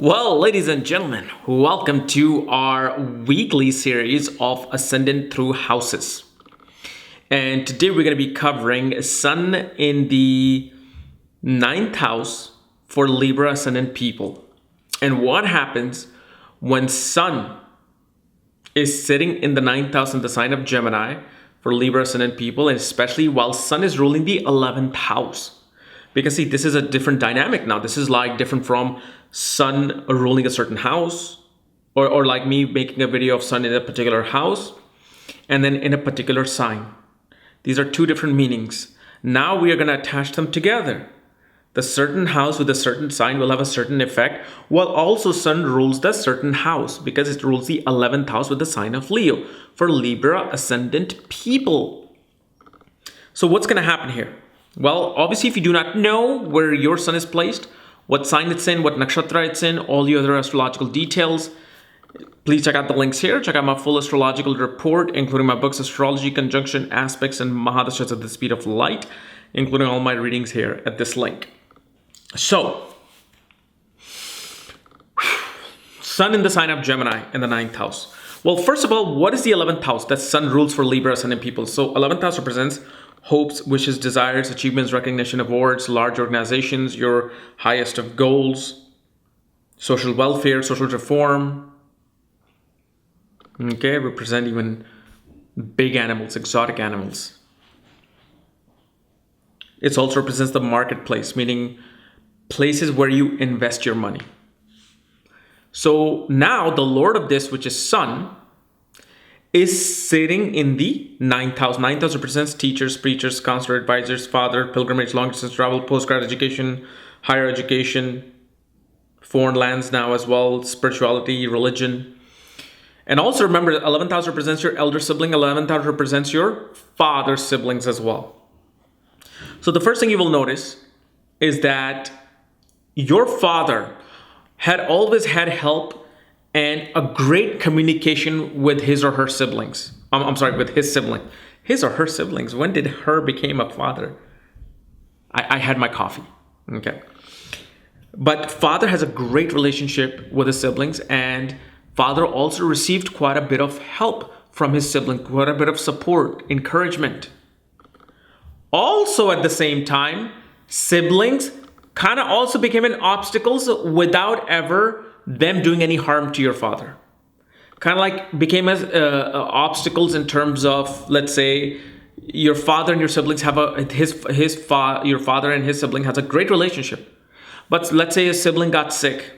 Well, ladies and gentlemen, welcome to our weekly series of Ascendant through houses. And today we're going to be covering Sun in the ninth house for Libra Ascendant people. And what happens when Sun is sitting in the ninth house in the sign of Gemini for Libra Ascendant people, and especially while Sun is ruling the 11th house. Because see, this is a different dynamic now. This is like different from Sun ruling a certain house, or like me making a video of Sun in a particular house and then in a particular sign. These are two different meanings. Now we are going to attach them together. The certain house with a certain sign will have a certain effect, while also Sun rules the certain house because it rules the 11th house with the sign of Leo for Libra Ascendant people. So what's going to happen here? Well, obviously, if you do not know where your Sun is placed, what sign it's in, what nakshatra it's in, all the other astrological details, please check out the links here. Check out my full astrological report, including my books, Astrology, Conjunction, Aspects, and Mahadashas at the Speed of Light, including all my readings here at this link. So, Sun in the sign of Gemini in the ninth house. Well, first of all, what is the 11th house that Sun rules for Libra Ascendant people? So, 11th house represents hopes, wishes, desires, achievements, recognition, awards, large organizations, your highest of goals, social welfare, social reform. Okay, represent even big animals, exotic animals. It also represents the marketplace, meaning places where you invest your money. So now the Lord of this, which is Sun, is sitting in the ninth house. Ninth house represents teachers, preachers, counselor, advisors, father, pilgrimage, long distance travel, postgrad education, higher education, foreign lands now as well, spirituality, religion. And also remember, 11th house represents your elder sibling. 11th house represents your father's siblings as well. So the first thing you will notice is that your father had always had help and a great communication with his or her siblings. With his sibling. His or her siblings. When did her became a father? I had my coffee. Okay. But father has a great relationship with his siblings, and father also received quite a bit of help from his sibling, quite a bit of support, encouragement. Also at the same time, siblings kind of also became an obstacles without ever them doing any harm to your father. Kind of like became as obstacles in terms of, let's say, your father and your siblings have your father and his sibling has a great relationship. But let's say a sibling got sick.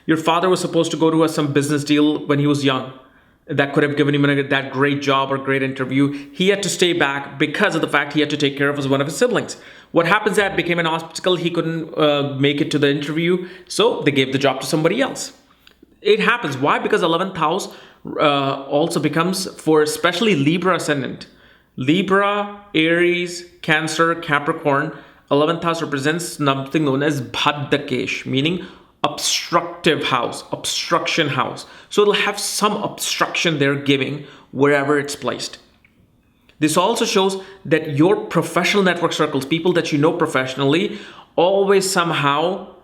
Your father was supposed to go to some business deal when he was young. That could have given him that great job or great interview. He had to stay back because of the fact he had to take care of one of his siblings. What happens that became an obstacle. He couldn't make it to the interview. So they gave the job to somebody else. It happens. Why? Because 11th house also becomes for especially Libra Ascendant. Libra, Aries, Cancer, Capricorn. 11th house represents something known as Bhaddakesh, meaning obstructive house, obstruction house. So it'll have some obstruction they're giving wherever it's placed. This also shows that your professional network circles, people that you know professionally, always somehow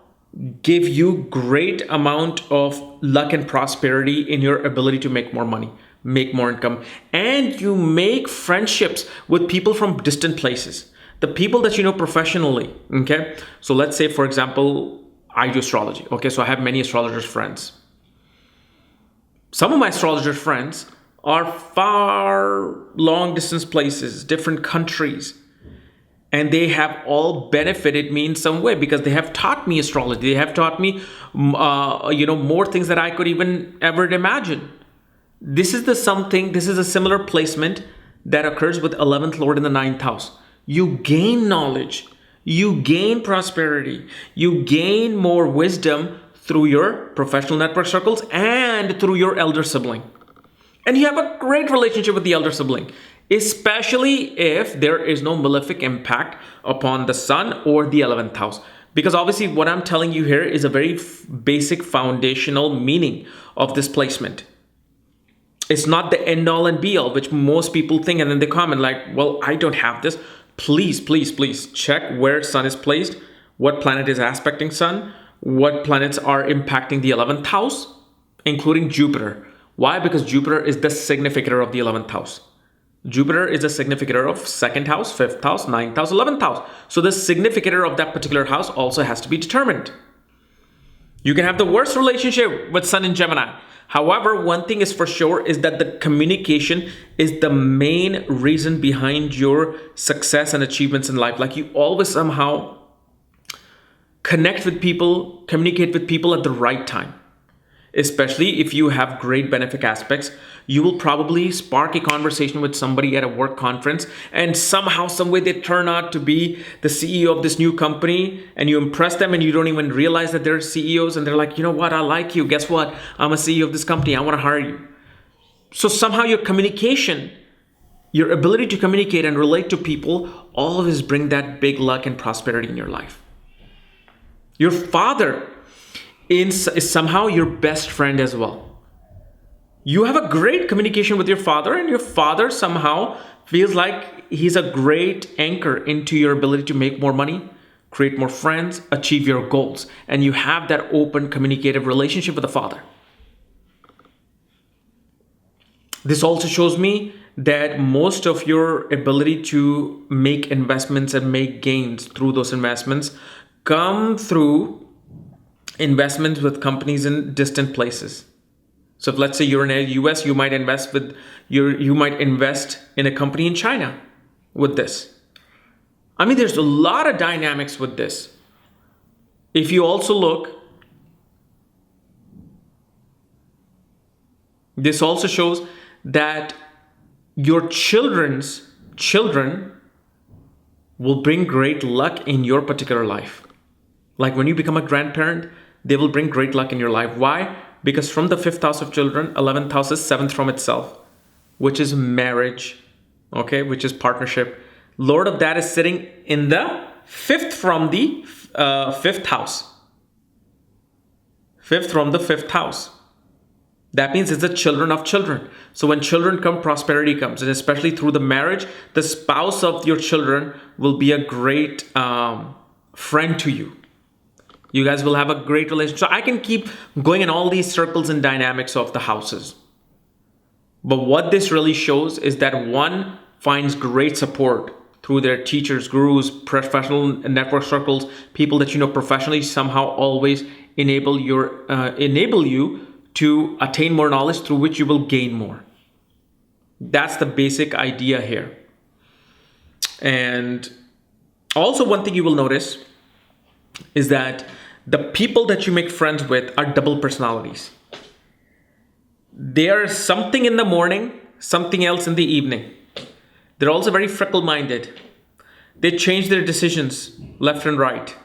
give you great amount of luck and prosperity in your ability to make more money, make more income, and you make friendships with people from distant places. The people that you know professionally, okay? So let's say, for example, I do astrology. Okay, so I have many astrologers friends. Some of my astrologer friends are far long distance places, different countries. And they have all benefited me in some way because they have taught me astrology. They have taught me, more things that I could even ever imagine. This is a similar placement that occurs with 11th Lord in the ninth house. You gain knowledge. You gain prosperity. You gain more wisdom through your professional network circles and through your elder sibling. And you have a great relationship with the elder sibling, especially if there is no malefic impact upon the Sun or the 11th house. Because obviously what I'm telling you here is a very basic foundational meaning of this placement. It's not the end all and be all, which most people think, and then they comment like, well, I don't have this. Please check where Sun is placed, what planet is aspecting Sun, what planets are impacting the 11th house, including Jupiter. Why? Because Jupiter is the significator of the 11th house. Jupiter is the significator of 2nd house, 5th house, 9th house, 11th house. So the significator of that particular house also has to be determined. You can have the worst relationship with Sun in Gemini. However, one thing is for sure is that the communication is the main reason behind your success and achievements in life. Like, you always somehow connect with people, communicate with people at the right time. Especially if you have great benefic aspects, you will probably spark a conversation with somebody at a work conference, and somehow, some way, they turn out to be the CEO of this new company, and you impress them and you don't even realize that they're CEOs, and they're like, you know what, I like you. Guess what? I'm a CEO of this company. I want to hire you. So somehow your communication, your ability to communicate and relate to people always bring that big luck and prosperity in your life. Your father is somehow your best friend as well. You have a great communication with your father, and your father somehow feels like he's a great anchor into your ability to make more money, create more friends, achieve your goals. And you have that open, communicative relationship with the father. This also shows me that most of your ability to make investments and make gains through those investments come through investments with companies in distant places. So if, let's say, you're in the US, you might invest in a company in China with this. I mean, there's a lot of dynamics with this. If you also look, this also shows that your children's children will bring great luck in your particular life. Like, when you become a grandparent, they will bring great luck in your life. Why? Because from the 5th house of children, 11th house is 7th from itself, which is marriage, okay, which is partnership. Lord of that is sitting in the 5th from the 5th house. 5th from the 5th house. That means it's the children of children. So when children come, prosperity comes. And especially through the marriage, the spouse of your children will be a great friend to you. You guys will have a great relationship. So I can keep going in all these circles and dynamics of the houses. But what this really shows is that one finds great support through their teachers, gurus, professional network circles, people that you know professionally somehow always enable you to attain more knowledge through which you will gain more. That's the basic idea here. And also, one thing you will notice is that the people that you make friends with are double personalities. They are something in the morning, something else in the evening. They're also very fickle-minded. They change their decisions left and right.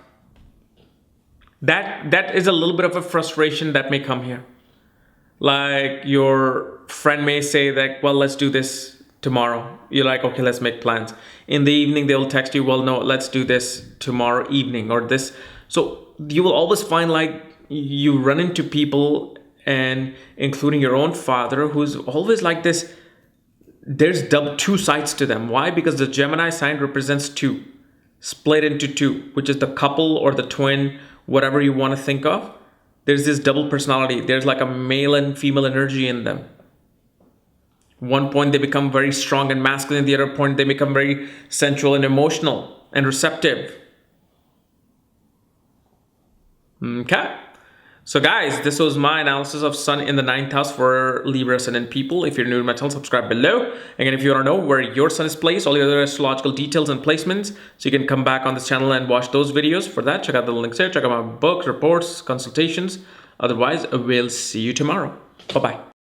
That is a little bit of a frustration that may come here. Like, your friend may say that, well, let's do this tomorrow. You're like, okay, let's make plans. In the evening, they'll text you, well, no, let's do this tomorrow evening or this. So you will always find, like, you run into people, and including your own father, who's always like this. There's two sides to them. Why? Because the Gemini sign represents two, split into two, which is the couple or the twin, whatever you want to think of. There's this double personality. There's like a male and female energy in them. One point they become very strong and masculine. The other point they become very sensual and emotional and receptive. Okay. So guys, this was my analysis of Sun in the 9th house for Libra Ascendant people. If you're new to my channel, subscribe below. Again, if you want to know where your Sun is placed, all the other astrological details and placements, so you can come back on this channel and watch those videos. For that, check out the links here. Check out my books, reports, consultations. Otherwise, we'll see you tomorrow. Bye-bye.